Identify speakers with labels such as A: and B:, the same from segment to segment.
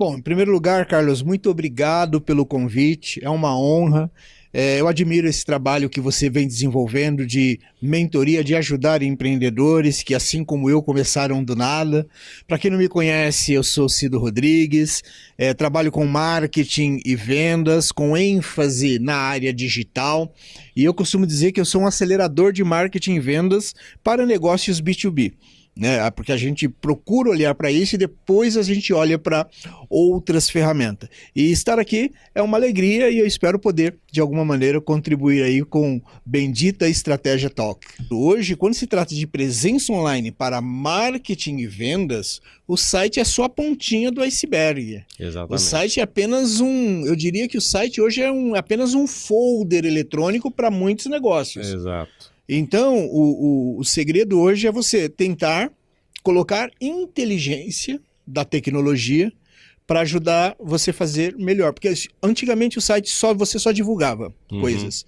A: Bom, em primeiro lugar, Carlos, muito obrigado pelo convite, é uma honra. Eu admiro esse trabalho que você vem desenvolvendo de mentoria, de ajudar empreendedores que, assim como eu, começaram do nada. Para quem não me conhece, eu sou Cido Rodrigues, trabalho com marketing e vendas, com ênfase na área digital, e eu costumo dizer que eu sou um acelerador de marketing e vendas para negócios B2B. Né? Porque a gente procura olhar para isso e depois a gente olha para outras ferramentas. E estar aqui é uma alegria e eu espero poder, de alguma maneira, contribuir aí com Bendita Estratégia Talk. Hoje, quando se trata de presença online para marketing e vendas, o site é só a pontinha do iceberg.
B: Exatamente.
A: O site é apenas eu diria que o site hoje é apenas um folder eletrônico para muitos negócios.
B: Exato.
A: Então, o segredo hoje é você tentar colocar inteligência da tecnologia para ajudar você a fazer melhor. Porque antigamente o site você só divulgava coisas.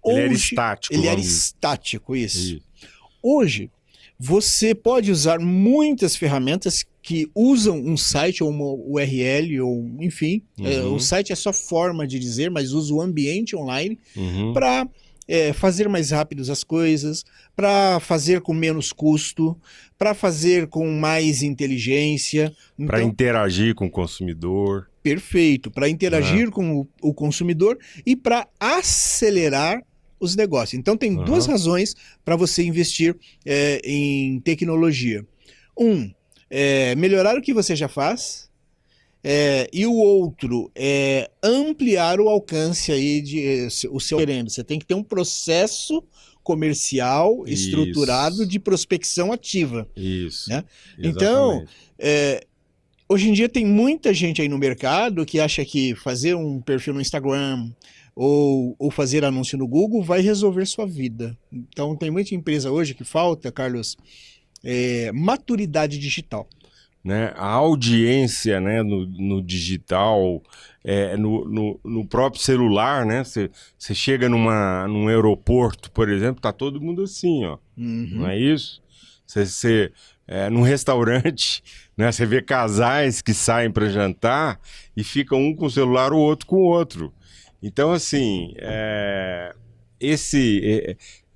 B: Ele era estático.
A: Ele era estático, isso. Hoje, você pode usar muitas ferramentas que usam um site ou uma URL, ou enfim. O site é só forma de dizer, mas usa o ambiente online para fazer mais rápidos as coisas, para fazer com menos custo, para fazer com mais inteligência.
B: Para interagir com o consumidor.
A: Perfeito, para interagir com o consumidor e para acelerar os negócios. Então tem duas razões para você investir em tecnologia. Melhorar o que você já faz. E o outro é ampliar o alcance aí o seu querendo. Você tem que ter um processo comercial estruturado de prospecção ativa.
B: Isso.
A: Né? Então, hoje em dia tem muita gente aí no mercado que acha que fazer um perfil no Instagram ou fazer anúncio no Google vai resolver sua vida. Então tem muita empresa hoje que falta, Carlos, maturidade digital.
B: Né? A audiência, né, no digital, no próprio celular, né? Você chega num aeroporto, por exemplo, tá todo mundo assim, ó. Não é isso? Você num restaurante, né? Você vê casais que saem para jantar e ficam um com o celular, o outro com o outro. Então, assim,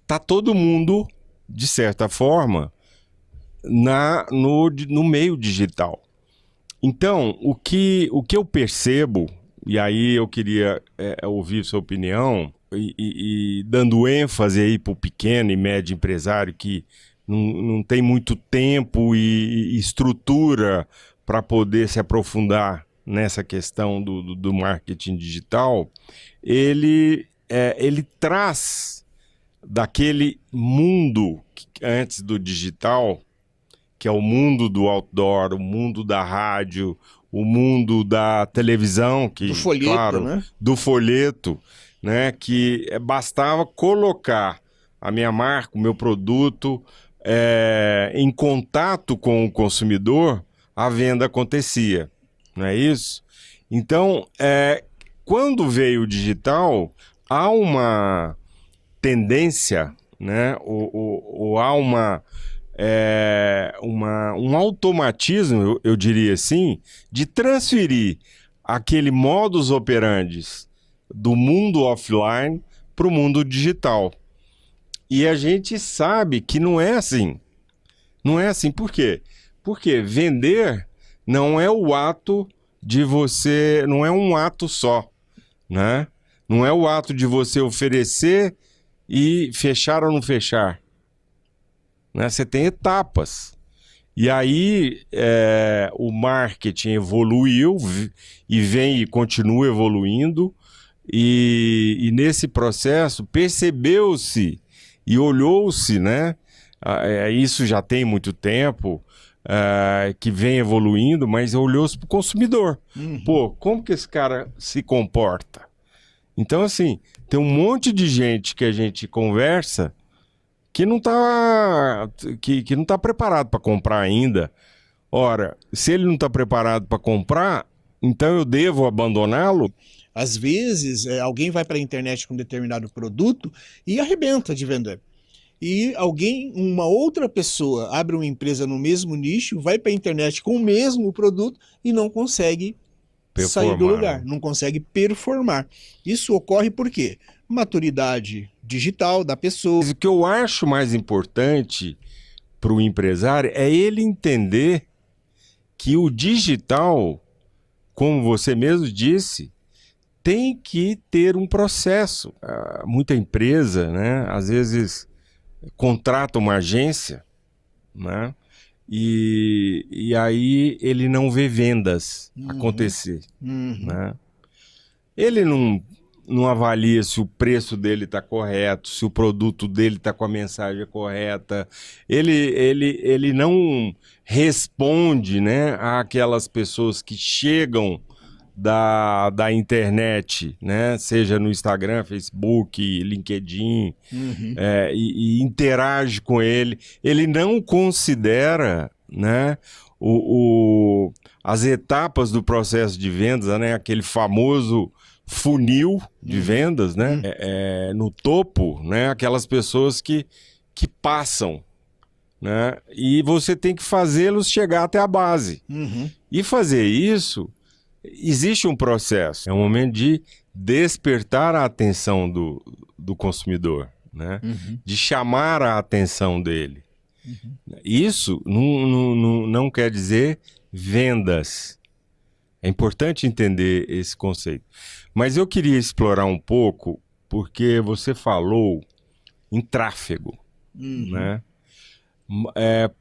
B: tá todo mundo, de certa forma, no meio digital. Então, o que eu percebo, e aí eu queria ouvir sua opinião, e dando ênfase aí para o pequeno e médio empresário que não tem muito tempo e estrutura para poder se aprofundar nessa questão do marketing digital, ele traz daquele mundo antes do digital, que é o mundo do outdoor, o mundo da rádio, o mundo da televisão, do folheto, claro, né? Do folheto, né? Que bastava colocar a minha marca, o meu produto em contato com o consumidor, a venda acontecia, não é isso? Então, quando veio o digital, há uma tendência, né? Ou há um automatismo, eu diria assim, de transferir aquele modus operandi do mundo offline para o mundo digital. E a gente sabe que não é assim. Não é assim. Por quê? Porque vender não é o ato de você... Não é um ato só, né? Não é o ato de você oferecer e fechar ou não fechar. Né? Você tem etapas. E aí o marketing evoluiu e continua evoluindo. E nesse processo percebeu-se e olhou-se, né? Isso já tem muito tempo que vem evoluindo, mas olhou-se para o consumidor. Pô, como que esse cara se comporta? Então, assim, tem um monte de gente que a gente conversa que não tá preparado para comprar ainda. Ora, se ele não está preparado para comprar, então eu devo abandoná-lo?
A: Às vezes, alguém vai para a internet com um determinado produto e arrebenta de vender. E uma outra pessoa, abre uma empresa no mesmo nicho, vai para a internet com o mesmo produto e não consegue sair do lugar, não consegue performar. Isso ocorre por quê? Maturidade digital da pessoa.
B: Mas o que eu acho mais importante para o empresário é ele entender que o digital, como você mesmo disse, tem que ter um processo. Muita empresa, né, às vezes contrata uma agência, né, e aí ele não vê vendas acontecer. Né? Ele não avalia se o preço dele está correto, se o produto dele está com a mensagem correta. Ele não responde, né, àquelas pessoas que chegam da internet, né, seja no Instagram, Facebook, LinkedIn, e interage com ele. Ele não considera, né, as etapas do processo de vendas, né, aquele famoso funil de vendas, né? No topo, né? Aquelas pessoas que passam, né? E você tem que fazê-los chegar até a base. E fazer isso, existe um processo. É um momento de despertar a atenção do consumidor, né? De chamar a atenção dele. Isso não quer dizer vendas. É importante entender esse conceito. Mas eu queria explorar um pouco, porque você falou em tráfego, né?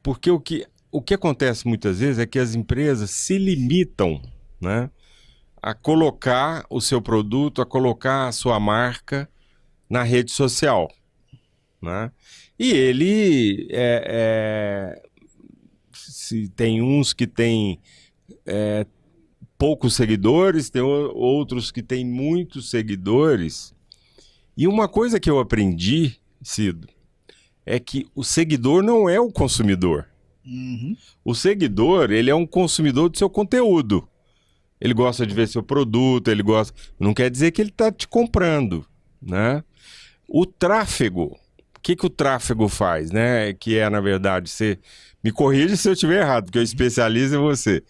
B: Porque o que acontece muitas vezes é que as empresas se limitam, né, a colocar o seu produto, a colocar a sua marca na rede social, né? E ele se tem uns que têm poucos seguidores, tem outros que têm muitos seguidores. E uma coisa que eu aprendi, Cido, é que o seguidor não é o consumidor. O seguidor, ele é um consumidor do seu conteúdo. Ele gosta de ver seu produto, ele gosta... Não quer dizer que ele está te comprando, né? O tráfego, o que o tráfego faz, né? Que é, na verdade, você... Me corrija se eu estiver errado, porque eu especializo em você.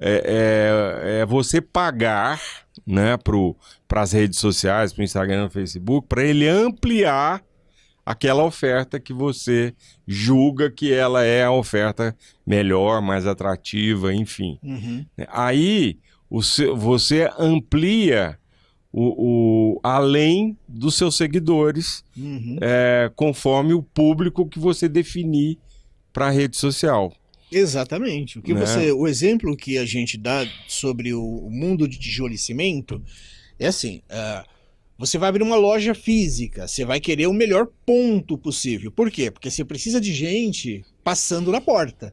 B: É você pagar, né, para as redes sociais, para o Instagram, no Facebook, para ele ampliar aquela oferta que você julga que ela é a oferta melhor, mais atrativa, enfim. Aí você amplia além dos seus seguidores, conforme o público que você definir para a rede social.
A: Exatamente. O exemplo que a gente dá sobre o mundo de tijolo e cimento é assim: você vai abrir uma loja física, você vai querer o melhor ponto possível. Por quê? Porque você precisa de gente passando na porta,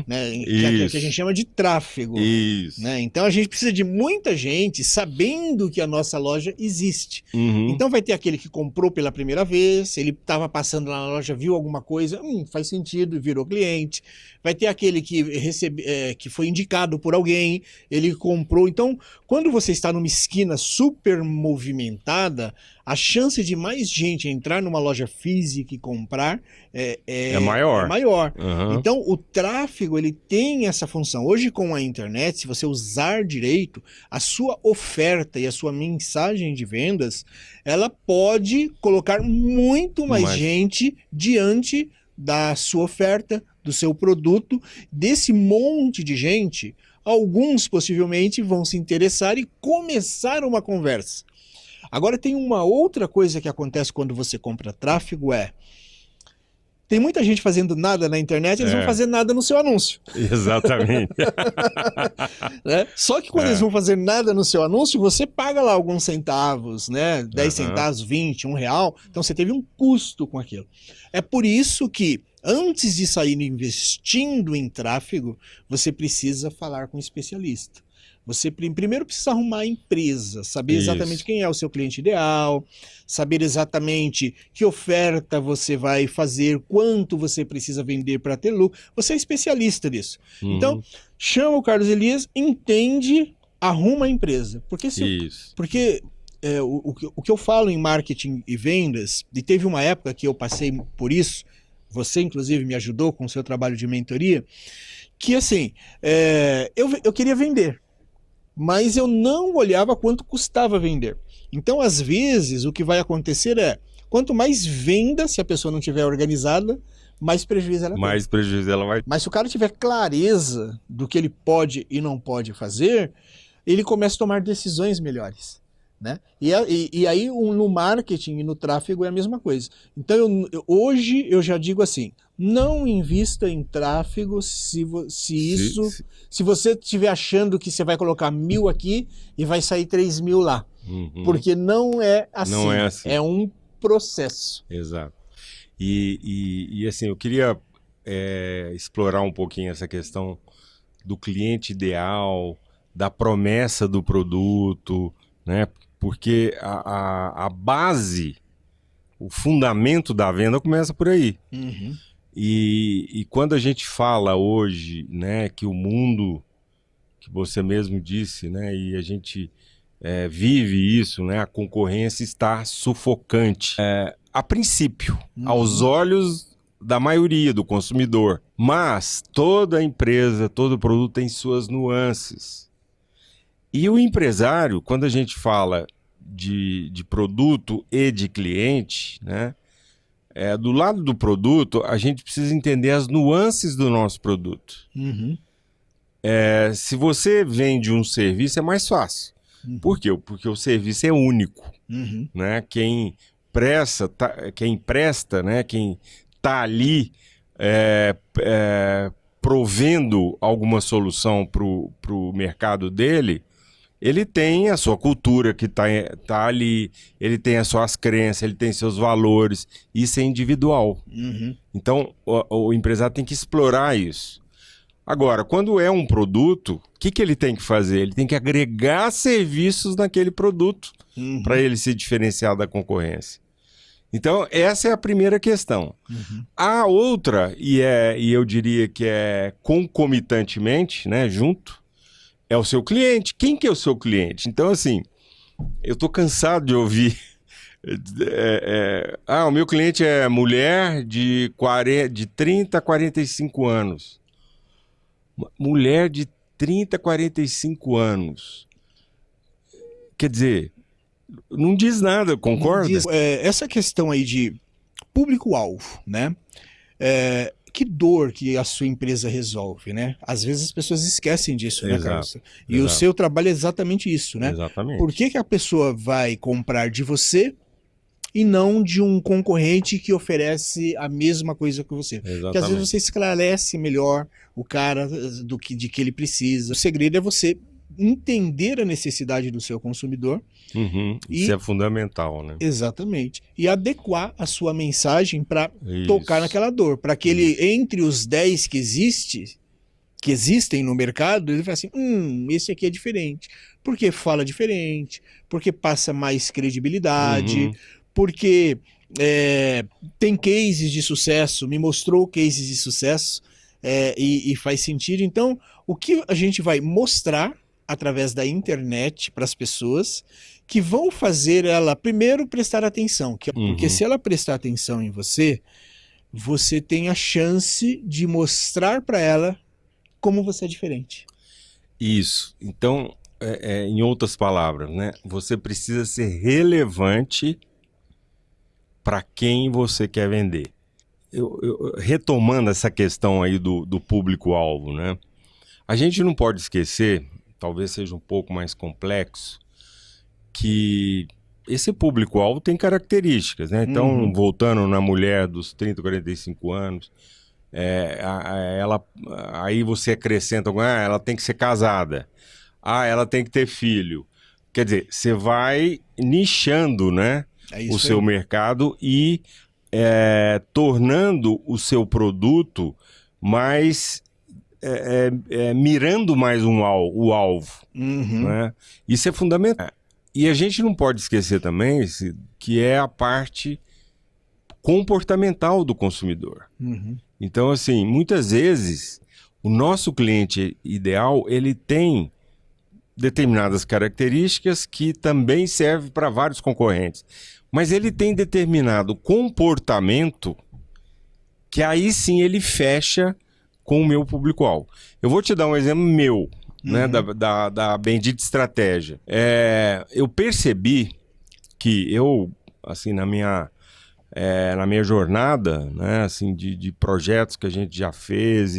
A: né? Que a gente chama de tráfego. Né? Então a gente precisa de muita gente sabendo que a nossa loja existe. Então vai ter aquele que comprou pela primeira vez, ele estava passando lá na loja, viu alguma coisa, faz sentido, virou cliente. Vai ter aquele que que foi indicado por alguém, ele comprou. Então, quando você está numa esquina super movimentada, a chance de mais gente entrar numa loja física e comprar é maior. Então, o tráfego, ele tem essa função. Hoje, com a internet, se você usar direito, a sua oferta e a sua mensagem de vendas, ela pode colocar muito mais gente diante da sua oferta, do seu produto. Desse monte de gente, alguns possivelmente vão se interessar e começar uma conversa. Agora tem uma outra coisa que acontece quando você compra tráfego, tem muita gente fazendo nada na internet, eles vão fazer nada no seu anúncio.
B: Exatamente.
A: Né? Só que quando eles vão fazer nada no seu anúncio, você paga lá alguns centavos, né? 10 centavos, 20, R$1. Então você teve um custo com aquilo. É por isso que, antes de sair investindo em tráfego, você precisa falar com um especialista. Você primeiro precisa arrumar a empresa, saber exatamente quem é o seu cliente ideal, saber exatamente que oferta você vai fazer, quanto você precisa vender para ter lucro. Você é especialista nisso. Então, chama o Carlos Elias, entende, arruma a empresa. Porque o que eu falo em marketing e vendas, e teve uma época que eu passei por isso, você inclusive me ajudou com o seu trabalho de mentoria, que assim, eu queria vender. mas eu não olhava quanto custava vender. Então, às vezes, o que vai acontecer é, quanto mais venda, se a pessoa não tiver organizada, mais prejuízo ela tem.
B: Mais prejuízo ela vai ter.
A: Mas se o cara tiver clareza do que ele pode e não pode fazer, ele começa a tomar decisões melhores, né? E aí no marketing e no tráfego é a mesma coisa. Então hoje eu já digo assim, não invista em tráfego se você estiver achando que você vai colocar 1.000 aqui e vai sair 3.000 lá. Porque não é assim.
B: Não é assim.
A: É um processo.
B: Exato. E assim, eu queria explorar um pouquinho essa questão do cliente ideal, da promessa do produto, né? Porque a base, o fundamento da venda começa por aí. E quando a gente fala hoje, né, que o mundo, que você mesmo disse, né, e a gente vive isso, né, a concorrência está sufocante. A princípio, aos olhos da maioria do consumidor. Mas toda empresa, todo produto tem suas nuances. E o empresário, quando a gente fala de produto e de cliente, né, do lado do produto, a gente precisa entender as nuances do nosso produto. Se você vende um serviço, é mais fácil. Por quê? Porque o serviço é único. Né? Quem empresta, né? Quem está ali provendo alguma solução para o mercado dele, ele tem a sua cultura que tá ali, ele tem as suas crenças, ele tem seus valores, isso é individual. Então, o empresário tem que explorar isso. Agora, quando é um produto, o que ele tem que fazer? Ele tem que agregar serviços naquele produto para ele se diferenciar da concorrência. Então, essa é a primeira questão. A outra, e eu diria que é concomitantemente, né, junto, é o seu cliente. Quem que é o seu cliente? Então, assim, eu estou cansado de ouvir... o meu cliente é mulher de 30 a 45 anos. Mulher de 30 a 45 anos. Quer dizer, não diz nada, concorda?
A: Essa questão aí de público-alvo, né? Que dor que a sua empresa resolve, né? Às vezes as pessoas esquecem disso, né, Carlos? E o seu trabalho é exatamente isso, né?
B: Exatamente.
A: Por que a pessoa vai comprar de você e não de um concorrente que oferece a mesma coisa que você?
B: Exatamente.
A: Porque às vezes você esclarece melhor o cara de que ele precisa. O segredo é você entender a necessidade do seu consumidor.
B: Isso é fundamental, né?
A: Exatamente. E adequar a sua mensagem para tocar naquela dor. Para que ele, entre os 10 que existem no mercado, ele fala assim, esse aqui é diferente. Porque fala diferente, porque passa mais credibilidade, porque tem cases de sucesso, me mostrou cases de sucesso e faz sentido. Então, o que a gente vai mostrar através da internet para as pessoas que vão fazer ela primeiro prestar atenção, porque se ela prestar atenção em você, você tem a chance de mostrar para ela como você é diferente.
B: Isso. Então, em outras palavras, né? Você precisa ser relevante para quem você quer vender. Retomando essa questão aí do público-alvo, né? A gente não pode esquecer, talvez seja um pouco mais complexo, que esse público-alvo tem características, né? Então, voltando na mulher dos 30, 45 anos, aí você acrescenta, ela tem que ser casada, ela tem que ter filho. Quer dizer, você vai nichando, né, o seu mercado e tornando o seu produto mais... mirando mais o alvo. Né? Isso é fundamental. E a gente não pode esquecer também que é a parte comportamental do consumidor. Então, assim, muitas vezes o nosso cliente ideal, ele tem determinadas características que também servem para vários concorrentes, mas ele tem determinado comportamento que aí sim ele fecha com o meu público-alvo. Eu vou te dar um exemplo meu, né, da bendita estratégia. Eu percebi que assim, na minha jornada, né, assim, de projetos que a gente já fez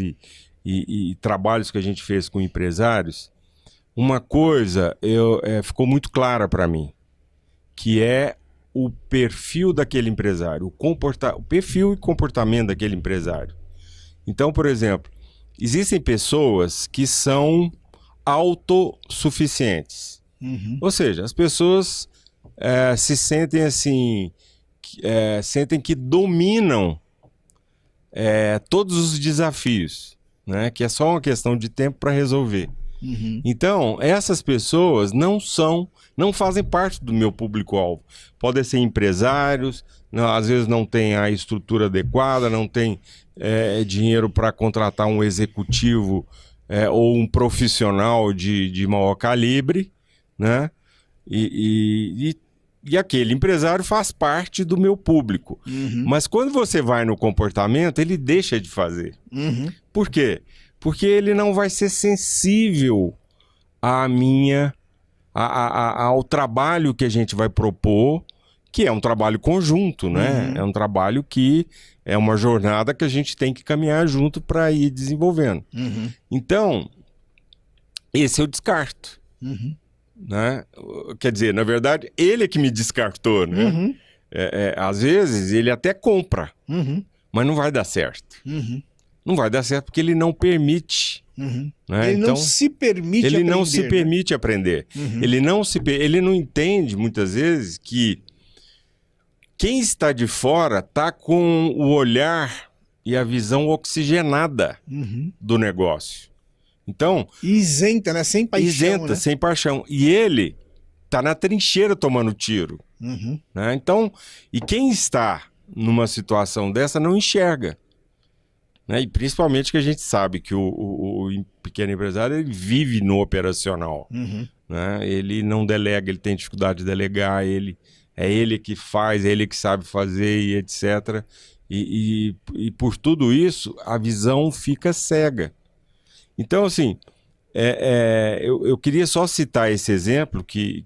B: e trabalhos que a gente fez com empresários, uma coisa ficou muito clara para mim, que é o perfil daquele empresário, o perfil e comportamento daquele empresário. Então, por exemplo, existem pessoas que são autossuficientes. Ou seja, as pessoas se sentem assim, sentem que dominam todos os desafios, né? Que é só uma questão de tempo para resolver. Então, essas pessoas não fazem parte do meu público-alvo. Podem ser empresários, às vezes não tem a estrutura adequada, não tem dinheiro para contratar um executivo ou um profissional de maior calibre, né? E aquele empresário faz parte do meu público. Mas quando você vai no comportamento, ele deixa de fazer. Por quê? Porque ele não vai ser sensível ao trabalho que a gente vai propor, que é um trabalho conjunto, né? É um trabalho que é uma jornada que a gente tem que caminhar junto para ir desenvolvendo. Então, esse eu descarto. Né? Quer dizer, na verdade, ele é que me descartou, né? Às vezes ele até compra, mas não vai dar certo. Não vai dar certo porque ele não permite. Né?
A: Ele não se permite
B: ele
A: aprender.
B: Não se permite aprender. Ele não entende, muitas vezes, que quem está de fora está com o olhar e a visão oxigenada do negócio. Então,
A: isenta, né? Sem paixão.
B: Isenta, né? Sem paixão. E ele tá na trincheira tomando tiro. Né? Então, e quem está numa situação dessa não enxerga. Né? E principalmente que a gente sabe que o pequeno empresário ele vive no operacional. Né? Ele não delega, ele tem dificuldade de delegar, é ele que faz, é ele que sabe fazer e etc. E por tudo isso, a visão fica cega. Então, assim, eu queria só citar esse exemplo que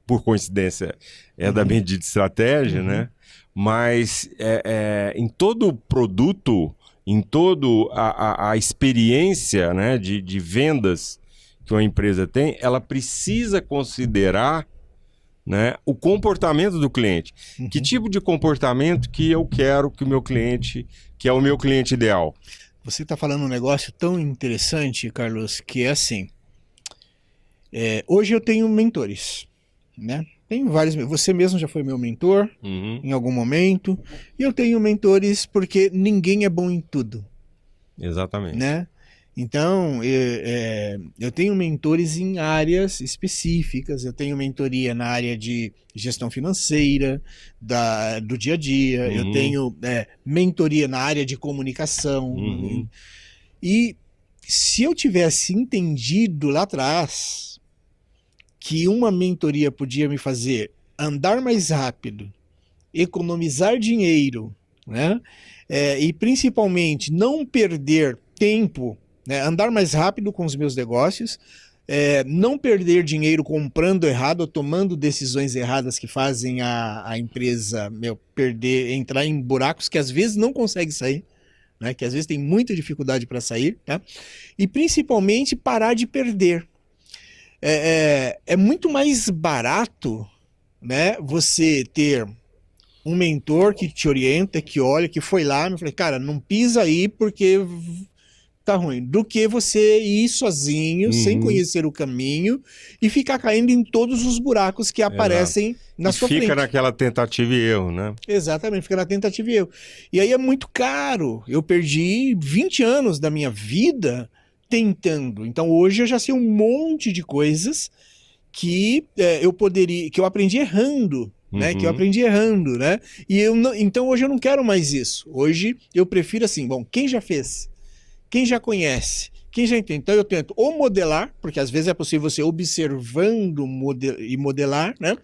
B: por coincidência, da bendita estratégia, né? Mas em todo produto, em toda a experiência, né, de vendas que uma empresa tem, ela precisa considerar, né, o comportamento do cliente. Que tipo de comportamento que eu quero que o meu cliente, que é o meu cliente ideal?
A: Você está falando um negócio tão interessante, Carlos, que é assim, hoje eu tenho mentores, né? Tenho vários, você mesmo já foi meu mentor em algum momento, e eu tenho mentores porque ninguém é bom em tudo.
B: Exatamente.
A: Né? Então, eu tenho mentores em áreas específicas, eu tenho mentoria na área de gestão financeira, do dia a dia, eu tenho mentoria na área de comunicação. E se eu tivesse entendido lá atrás que uma mentoria podia me fazer andar mais rápido, economizar dinheiro, né? E principalmente não perder tempo, né? Andar mais rápido com os meus negócios, não perder dinheiro comprando errado ou tomando decisões erradas que fazem a empresa entrar em buracos que às vezes não consegue sair, né? Que às vezes tem muita dificuldade para sair, tá? E principalmente parar de perder. É muito mais barato, né, você ter um mentor que te orienta, que olha, que foi lá, me falei, cara, não pisa aí porque tá ruim, do que você ir sozinho, sem conhecer o caminho e ficar caindo em todos os buracos que aparecem na sua frente.
B: Fica naquela tentativa e erro, né?
A: Exatamente, fica na tentativa e erro. E aí é muito caro. Eu perdi 20 anos da minha vida tentando. Então hoje eu já sei um monte de coisas que eu aprendi errando, né? Que eu aprendi errando, né? Então hoje eu não quero mais isso. Hoje eu prefiro assim, bom, quem já fez? Quem já conhece? Quem já entende? Então eu tento ou modelar, porque às vezes é possível você observando e modelar, né?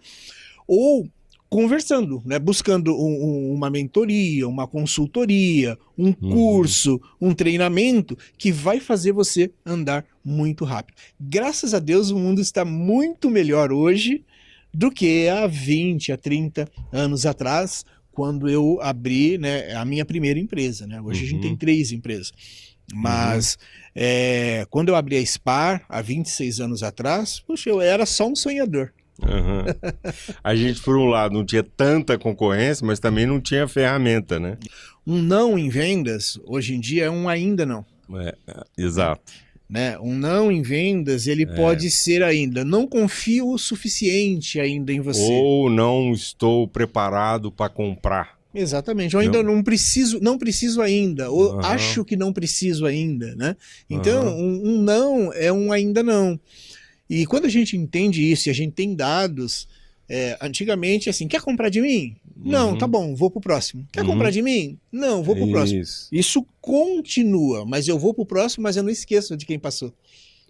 A: Ou conversando, né? Buscando uma mentoria, uma consultoria, um curso, um treinamento que vai fazer você andar muito rápido. Graças a Deus, o mundo está muito melhor hoje do que há 20, há 30 anos atrás, quando eu abri, né, a minha primeira empresa, né? Hoje a gente tem 3 empresas. Mas quando eu abri a SPAR, há 26 anos atrás, puxa, eu era só um sonhador.
B: A gente, por um lado, não tinha tanta concorrência, mas também não tinha ferramenta, né?
A: Um não em vendas, hoje em dia, é um ainda não.
B: Exato.
A: Né? Um não em vendas, ele pode ser ainda, não confio o suficiente ainda em você.
B: Ou não estou preparado para comprar.
A: Exatamente, ou ainda não preciso ainda, ou acho que não preciso ainda, né? Então, um não é um ainda não. E quando a gente entende isso e a gente tem dados, antigamente, assim, quer comprar de mim? Não, tá bom, vou pro próximo. Quer comprar de mim? Não, vou pro próximo. Isso continua, mas eu vou pro próximo, mas eu não esqueço de quem passou.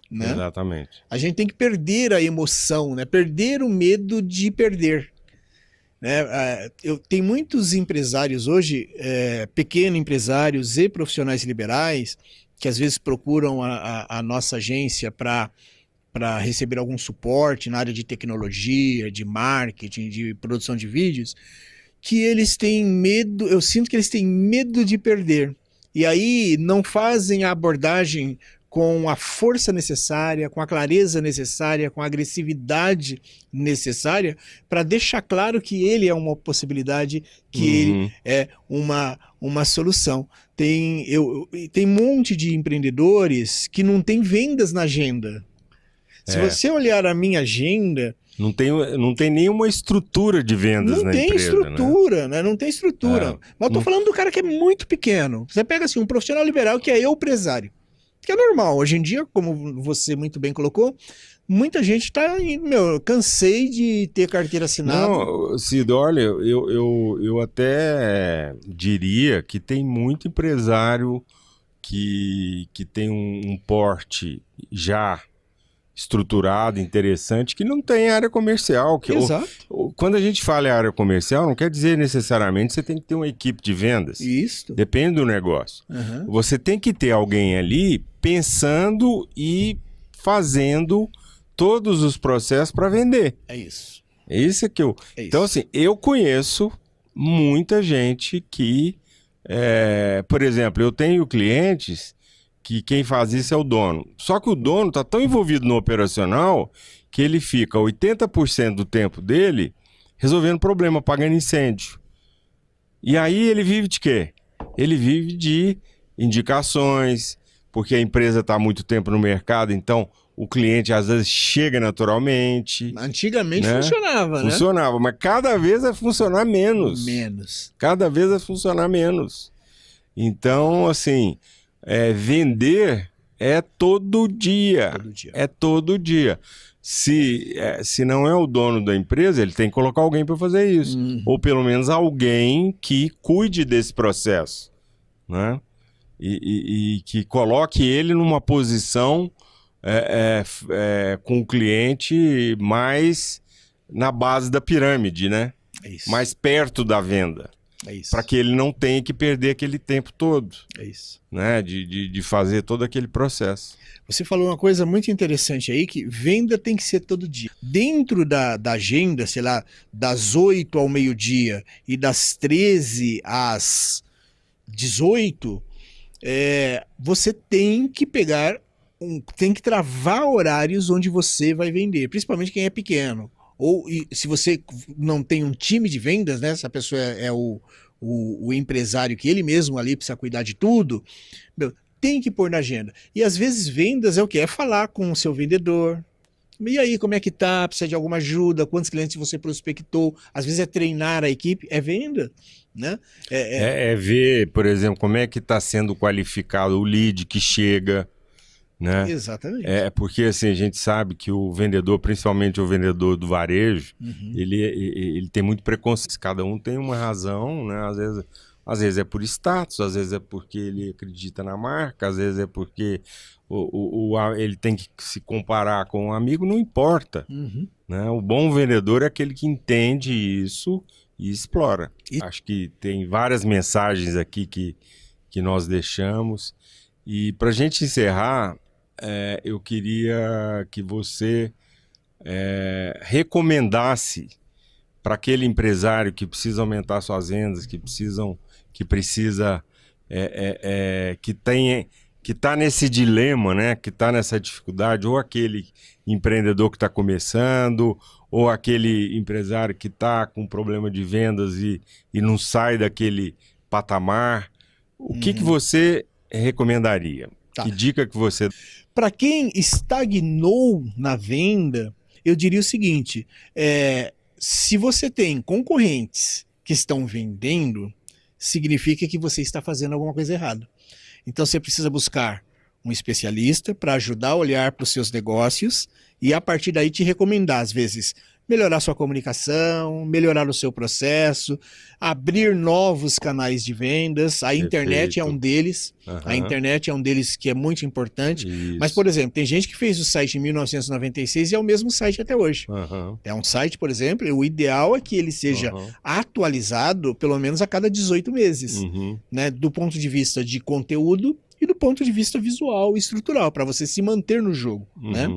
A: Né?
B: Exatamente.
A: A gente tem que perder a emoção, né? Perder o medo de perder. Né? Tem muitos empresários hoje, pequenos empresários e profissionais liberais, que às vezes procuram a nossa agência para receber algum suporte na área de tecnologia, de marketing, de produção de vídeos, que eles têm medo, eu sinto que eles têm medo de perder. E aí não fazem a abordagem com a força necessária, com a clareza necessária, com a agressividade necessária, para deixar claro que ele é uma possibilidade, que ele é uma solução. Tem um monte de empreendedores que não tem vendas na agenda. Se você olhar a minha agenda...
B: Não tem nenhuma estrutura de vendas na empresa. Não tem
A: estrutura, né? Não tem estrutura. Mas eu tô falando do cara que é muito pequeno. Você pega assim, um profissional liberal que é empresário. Que é normal. Hoje em dia, como você muito bem colocou, muita gente tá... cansei de ter carteira assinada.
B: Não, Cido, olha, eu até diria que tem muito empresário que tem um porte já estruturado, interessante, que não tem área comercial.
A: Exato.
B: Quando a gente fala em área comercial, não quer dizer necessariamente que você tem que ter uma equipe de vendas.
A: Isso.
B: Depende do negócio. Você tem que ter alguém ali pensando e fazendo todos os processos para vender.
A: É isso.
B: Isso que eu... Então, assim, eu conheço muita gente que... por exemplo, eu tenho clientes que quem faz isso é o dono. Só que o dono está tão envolvido no operacional que ele fica 80% do tempo dele resolvendo problema, apagando incêndio. E aí ele vive de quê? Ele vive de indicações, porque a empresa está há muito tempo no mercado, então o cliente às vezes chega naturalmente.
A: Antigamente funcionava, né?
B: Funcionava, mas cada vez vai funcionar menos. Cada vez vai funcionar menos. Então, assim... vender é todo dia. É todo dia. Se não é o dono da empresa, ele tem que colocar alguém para fazer isso. Ou pelo menos alguém que cuide desse processo. Né? E que coloque ele numa posição com o cliente mais na base da pirâmide, né? Mais perto da venda. Para que ele não tenha que perder aquele tempo todo. Né? De fazer todo aquele processo.
A: Você falou uma coisa muito interessante aí, que venda tem que ser todo dia. Dentro da agenda, sei lá, das 8 ao meio-dia e das 13 às 18, você tem que tem que travar horários onde você vai vender, principalmente quem é pequeno. Ou se você não tem um time de vendas, né? Se a pessoa é o empresário que ele mesmo ali precisa cuidar de tudo, tem que pôr na agenda. E às vezes vendas é o quê? É falar com o seu vendedor. E aí, como é que tá? Precisa de alguma ajuda? Quantos clientes você prospectou? Às vezes é treinar a equipe, é venda. Né?
B: Ver, por exemplo, como é que está sendo qualificado o lead que chega. Né?
A: Exatamente.
B: Porque assim, a gente sabe que o vendedor, principalmente o vendedor do varejo, ele tem muito preconceito. Cada um tem uma razão, né? Às vezes é por status, às vezes é porque ele acredita na marca, às vezes é porque ele tem que se comparar com um amigo, não importa. Né? O bom vendedor é aquele que entende isso e explora. Acho que tem várias mensagens aqui que nós deixamos. E para a gente encerrar, eu queria que você recomendasse para aquele empresário que precisa aumentar suas vendas, que está nesse dilema, né? Que está nessa dificuldade, ou aquele empreendedor que está começando, ou aquele empresário que está com problema de vendas e não sai daquele patamar. O que você recomendaria?
A: Tá.
B: Que dica que você...
A: Para quem estagnou na venda, eu diria o seguinte, se você tem concorrentes que estão vendendo, significa que você está fazendo alguma coisa errada. Então você precisa buscar um especialista para ajudar a olhar para os seus negócios e a partir daí te recomendar, às vezes, melhorar sua comunicação, melhorar o seu processo, abrir novos canais de vendas. A internet é um deles. A internet é um deles que é muito importante.
B: Isso.
A: Mas, por exemplo, tem gente que fez o site em 1996 e é o mesmo site até hoje. É um site, por exemplo, o ideal é que ele seja atualizado pelo menos a cada 18 meses, né? Do ponto de vista de conteúdo e do ponto de vista visual e estrutural, para você se manter no jogo, né?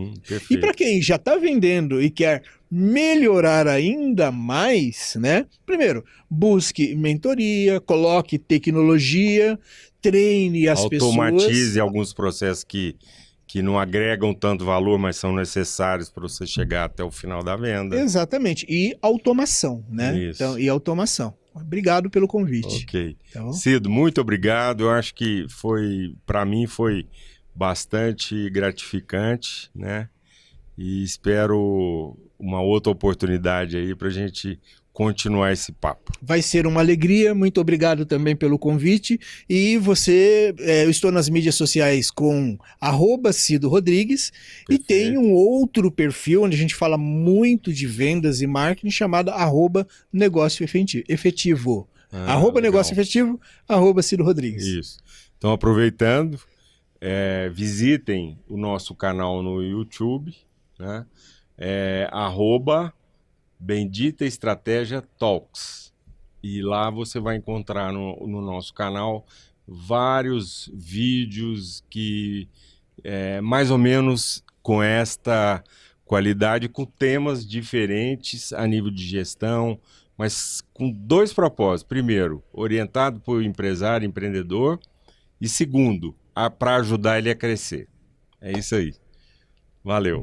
A: E para quem já está vendendo e quer melhorar ainda mais, né? Primeiro, busque mentoria, coloque tecnologia, treine as pessoas.
B: Automatize alguns processos que não agregam tanto valor, mas são necessários para você chegar até o final da venda.
A: Exatamente. E automação, né?
B: Isso.
A: Então, e automação. Obrigado pelo convite.
B: Ok.
A: Tá,
B: Cido, muito obrigado. Eu acho que para mim foi bastante gratificante, né? E espero uma outra oportunidade aí para a gente continuar esse papo.
A: Vai ser uma alegria, muito obrigado também pelo convite. E eu estou nas mídias sociais com @Cido Rodrigues. Perfeito. E tem um outro perfil onde a gente fala muito de vendas e marketing chamado @Negócio Efetivo. @Negócio Efetivo, @Cido Rodrigues.
B: Isso. Então, aproveitando, visitem o nosso canal no YouTube, né? Bendita Estratégia Talks. E lá você vai encontrar no nosso canal vários vídeos que mais ou menos com esta qualidade, com temas diferentes a nível de gestão, mas com dois propósitos. Primeiro, orientado para o empresário, empreendedor, e segundo, para ajudar ele a crescer. É isso aí. Valeu.